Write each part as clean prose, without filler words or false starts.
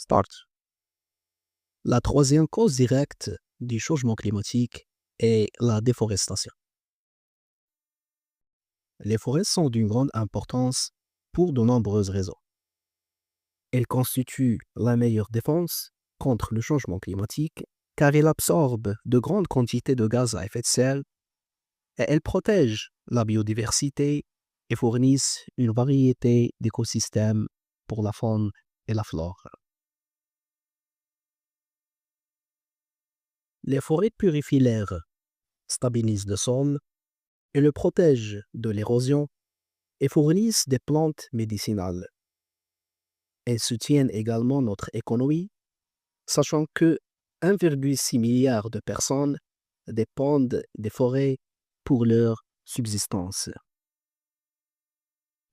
Start. La troisième cause directe du changement climatique est la déforestation. Les forêts sont d'une grande importance pour de nombreuses raisons. Elles constituent la meilleure défense contre le changement climatique car elles absorbent de grandes quantités de gaz à effet de serre et elles protègent la biodiversité et fournissent une variété d'écosystèmes pour la faune et la flore. Les forêts purifient l'air, stabilisent le sol et le protègent de l'érosion et fournissent des plantes médicinales. Elles soutiennent également notre économie, sachant que 1,6 milliard de personnes dépendent des forêts pour leur subsistance.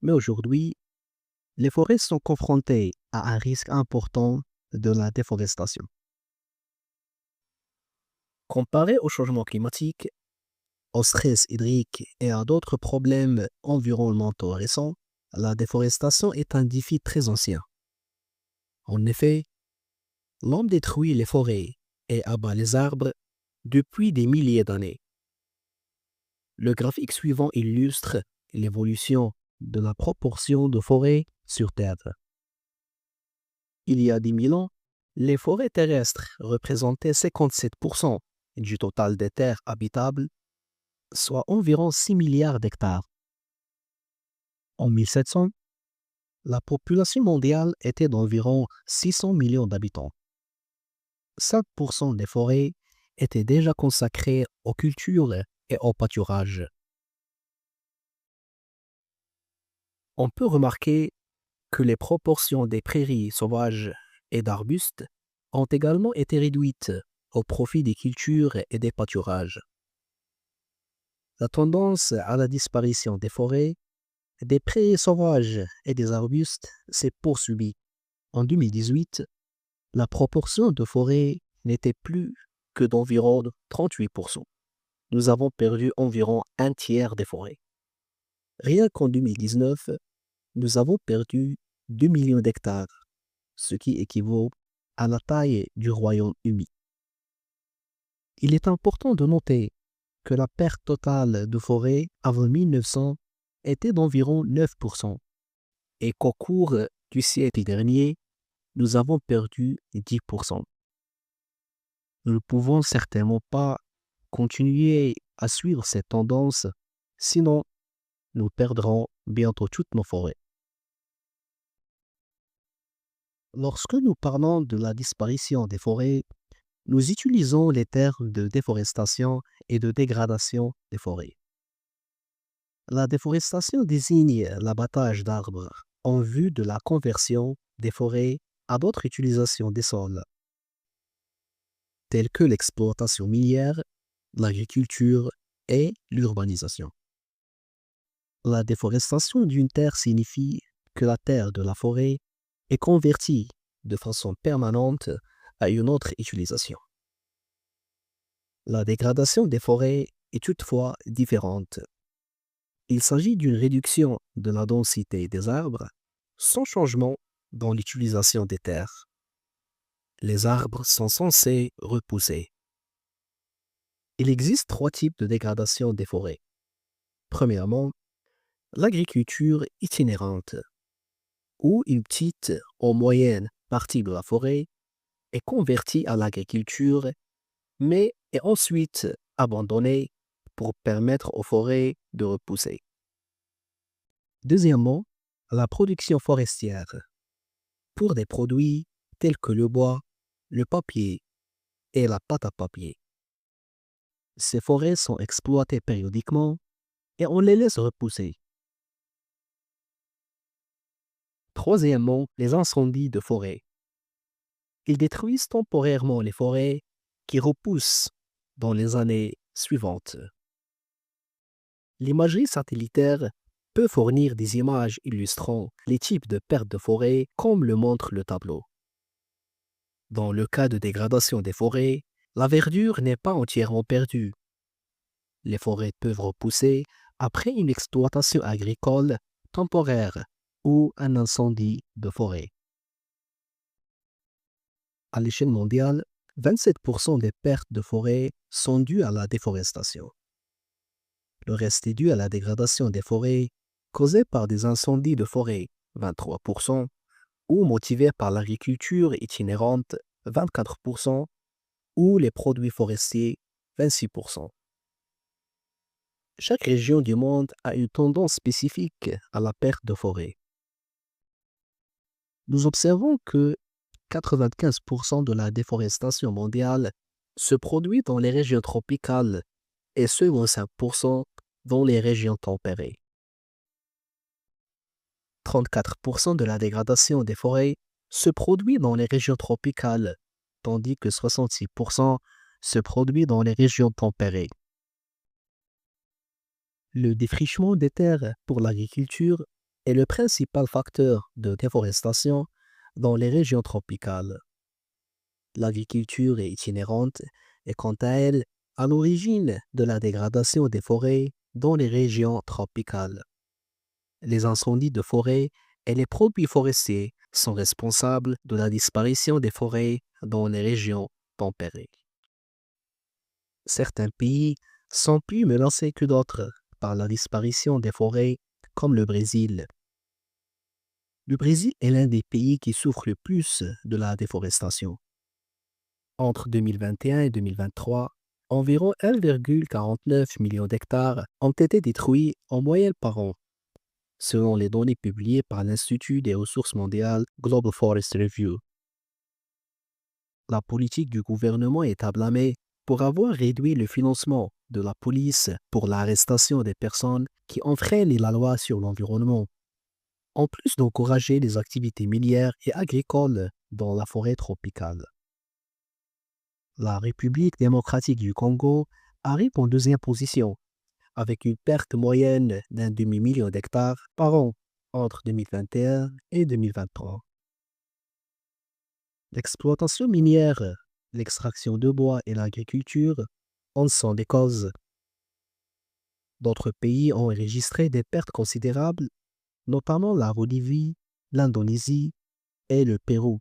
Mais aujourd'hui, les forêts sont confrontées à un risque important de la déforestation. Comparé au changement climatique, au stress hydrique et à d'autres problèmes environnementaux récents, la déforestation est un défi très ancien. En effet, l'homme détruit les forêts et abat les arbres depuis des milliers d'années. Le graphique suivant illustre l'évolution de la proportion de forêts sur Terre. Il y a 10 000 ans, les forêts terrestres représentaient 57% du total des terres habitables, soit environ 6 milliards d'hectares. En 1700, la population mondiale était d'environ 600 millions d'habitants. 5% des forêts étaient déjà consacrées aux cultures et au pâturage. On peut remarquer que les proportions des prairies sauvages et d'arbustes ont également été réduites au profit des cultures et des pâturages. La tendance à la disparition des forêts, des prairies sauvages et des arbustes s'est poursuivie. En 2018, la proportion de forêts n'était plus que d'environ 38%. Nous avons perdu environ un tiers des forêts. Rien qu'en 2019, nous avons perdu 2 millions d'hectares, ce qui équivaut à la taille du Royaume-Uni. Il est important de noter que la perte totale de forêts avant 1900 était d'environ 9% et qu'au cours du siècle dernier, nous avons perdu 10%. Nous ne pouvons certainement pas continuer à suivre cette tendance, sinon nous perdrons bientôt toutes nos forêts. Lorsque nous parlons de la disparition des forêts, nous utilisons les termes de déforestation et de dégradation des forêts. La déforestation désigne l'abattage d'arbres en vue de la conversion des forêts à d'autres utilisations des sols, telles que l'exploitation minière, l'agriculture et l'urbanisation. La déforestation d'une terre signifie que la terre de la forêt est convertie de façon permanente à une autre utilisation. La dégradation des forêts est toutefois différente. Il s'agit d'une réduction de la densité des arbres sans changement dans l'utilisation des terres. Les arbres sont censés repousser. Il existe 3 types de dégradation des forêts. Premièrement, l'agriculture itinérante, où une petite ou moyenne partie de la forêt est convertie à l'agriculture, mais est ensuite abandonnée pour permettre aux forêts de repousser. Deuxièmement, la production forestière, pour des produits tels que le bois, le papier et la pâte à papier. Ces forêts sont exploitées périodiquement et on les laisse repousser. Troisièmement, les incendies de forêt. Ils détruisent temporairement les forêts qui repoussent dans les années suivantes. L'imagerie satellitaire peut fournir des images illustrant les types de pertes de forêt comme le montre le tableau. Dans le cas de dégradation des forêts, la verdure n'est pas entièrement perdue. Les forêts peuvent repousser après une exploitation agricole temporaire ou un incendie de forêt. À l'échelle mondiale, 27% des pertes de forêt sont dues à la déforestation. Le reste est dû à la dégradation des forêts causée par des incendies de forêt, 23%, ou motivés par l'agriculture itinérante, 24%, ou les produits forestiers, 26%. Chaque région du monde a une tendance spécifique à la perte de forêt. Nous observons que 95% de la déforestation mondiale se produit dans les régions tropicales et seulement 5% dans les régions tempérées. 34% de la dégradation des forêts se produit dans les régions tropicales, tandis que 66% se produit dans les régions tempérées. Le défrichement des terres pour l'agriculture est le principal facteur de déforestation dans les régions tropicales. L'agriculture est itinérante et quant à elle, à l'origine de la dégradation des forêts dans les régions tropicales. Les incendies de forêt et les produits forestiers sont responsables de la disparition des forêts dans les régions tempérées. Certains pays sont plus menacés que d'autres par la disparition des forêts, comme le Brésil. Le Brésil est l'un des pays qui souffre le plus de la déforestation. Entre 2021 et 2023, environ 1,49 million d'hectares ont été détruits en moyenne par an, selon les données publiées par l'Institut des ressources mondiales Global Forest Review. La politique du gouvernement est à blâmer pour avoir réduit le financement de la police pour l'arrestation des personnes qui enfreignent la loi sur l'environnement, en plus d'encourager les activités minières et agricoles dans la forêt tropicale. La République démocratique du Congo arrive en deuxième position, avec une perte moyenne d'un demi-million d'hectares par an entre 2021 et 2023. L'exploitation minière, l'extraction de bois et l'agriculture en sont des causes. D'autres pays ont enregistré des pertes considérables, notamment la Bolivie, l'Indonésie et le Pérou.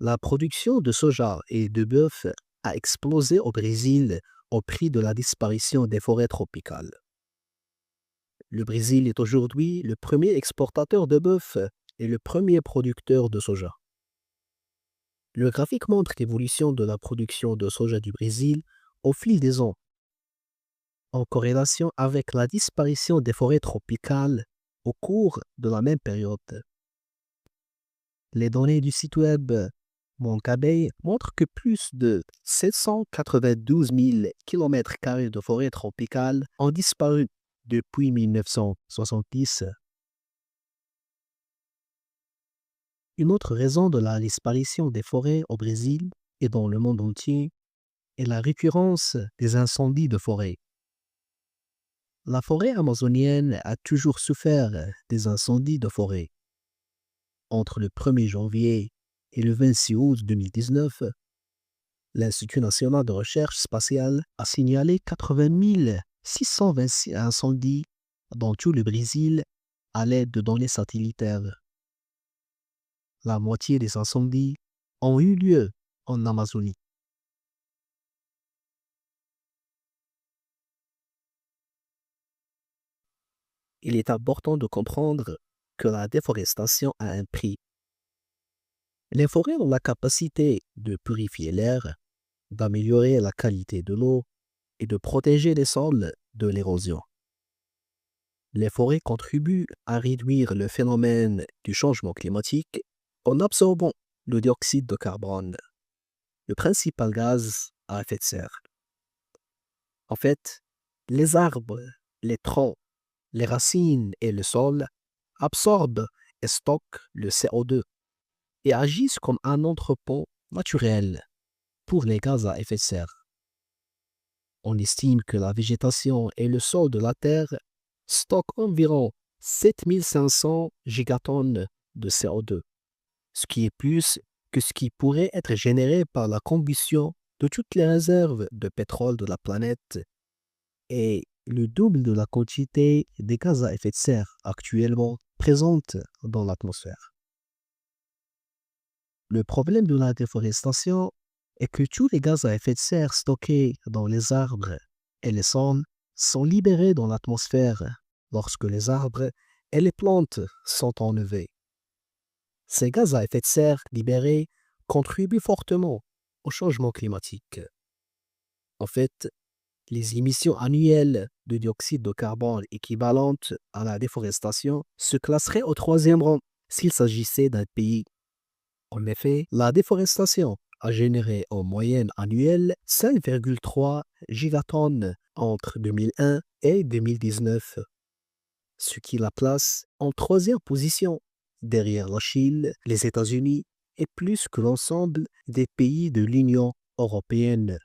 La production de soja et de bœuf a explosé au Brésil au prix de la disparition des forêts tropicales. Le Brésil est aujourd'hui le premier exportateur de bœuf et le premier producteur de soja. Le graphique montre l'évolution de la production de soja du Brésil au fil des ans, en corrélation avec la disparition des forêts tropicales au cours de la même période. Les données du site web Moncabay montrent que plus de 792 000 km² de forêts tropicales ont disparu depuis 1970. Une autre raison de la disparition des forêts au Brésil et dans le monde entier est la récurrence des incendies de forêt. La forêt amazonienne a toujours souffert des incendies de forêt. Entre le 1er janvier et le 26 août 2019, l'Institut national de recherche spatiale a signalé 80 626 incendies dans tout le Brésil à l'aide de données satellitaires. La moitié des incendies ont eu lieu en Amazonie. Il est important de comprendre que la déforestation a un prix. Les forêts ont la capacité de purifier l'air, d'améliorer la qualité de l'eau et de protéger les sols de l'érosion. Les forêts contribuent à réduire le phénomène du changement climatique en absorbant le dioxyde de carbone, le principal gaz à effet de serre. En fait, les arbres, les troncs, les racines et le sol absorbent et stockent le CO2 et agissent comme un entrepôt naturel pour les gaz à effet de serre. On estime que la végétation et le sol de la Terre stockent environ 7500 gigatonnes de CO2, ce qui est plus que ce qui pourrait être généré par la combustion de toutes les réserves de pétrole de la planète et le double de la quantité des gaz à effet de serre actuellement présentes dans l'atmosphère. Le problème de la déforestation est que tous les gaz à effet de serre stockés dans les arbres et les sols sont libérés dans l'atmosphère lorsque les arbres et les plantes sont enlevés. Ces gaz à effet de serre libérés contribuent fortement au changement climatique. En fait, les émissions annuelles de dioxyde de carbone équivalentes à la déforestation se classeraient au troisième rang s'il s'agissait d'un pays. En effet, la déforestation a généré en moyenne annuelle 5,3 gigatonnes entre 2001 et 2019, ce qui la place en troisième position, derrière la Chine, les États-Unis et plus que l'ensemble des pays de l'Union européenne.